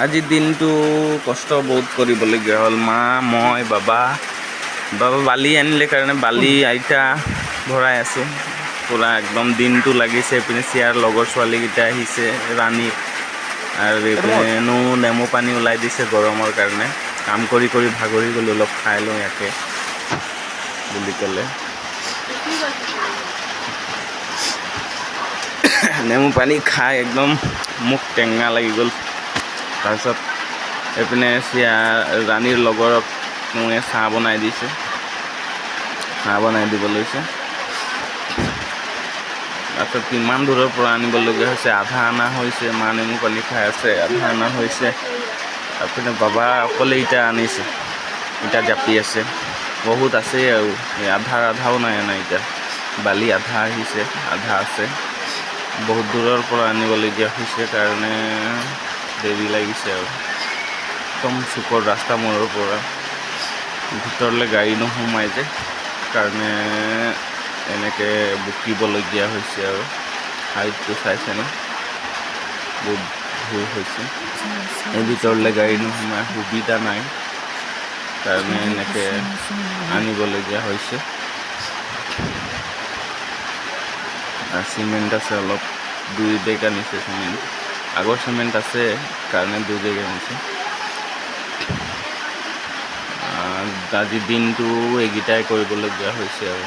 আজি দিনটো কষ্ট বহুত কৰিবলগীয়া হ'ল। মা মই বাবা বালি আনিলে কাৰণে বালি আইতা ভৰাই আছোঁ পূৰা একদম দিনটো লাগিছে। এইপিনে চিয়াৰ লগৰ ছোৱালীকেইটা আহিছে ৰাণী আৰু এইপিনেনো নেমু পানী ওলাই দিছে গৰমৰ কাৰণে। কাম কৰি কৰি ভাগৰি গ'লোঁ, অলপ খাই লওঁ ইয়াতে বুলি ক'লে নেমু পানী খাই একদম মুখ টেঙা লাগি গ'ল। তাৰপিছত এইপিনে ৰাণীৰ লগৰক মই চাহ বনাই দিছে, চাহ বনাই দিব লৈছে। তাৰপিছত কিমান দূৰৰ পৰা আনিবলগীয়া হৈছে, আধা অনা হৈছে। মা নেমু পানী খাই আছে, আধা অনা হৈছে। তাৰপিছত বাবা অকলে ইটা আনিছে, ইটা জাপি আছে। বহুত আছেই আৰু আধাও নাই অনা ইটা। বালি আধা আহিছে, আধা আছে। বহুত দূৰৰ পৰা আনিবলগীয়া হৈছে কাৰণে দেৰি লাগিছে আৰু একদম চুকৰ ৰাস্তা মূৰৰ পৰা ভিতৰলৈ গাড়ী নোসোমাই যে কাৰণে এনেকৈ বুকিবলগীয়া হৈছে আৰু হাইটটো চাইছেনে বহুত ভুল হৈছে। এই ভিতৰলৈ গাড়ী নোসোমাই, সুবিধা নাই কাৰণে এনেকৈ আনিবলগীয়া হৈছে। চিমেণ্ট আছে অলপ, 2 বেগ আনিছে চিমেণ্ট। আগৰ চিমেণ্ট আছে কাৰণে 2 বেগ আনিছে। আজি দিনটো এইকেইটাই কৰিবলগীয়া হৈছে আৰু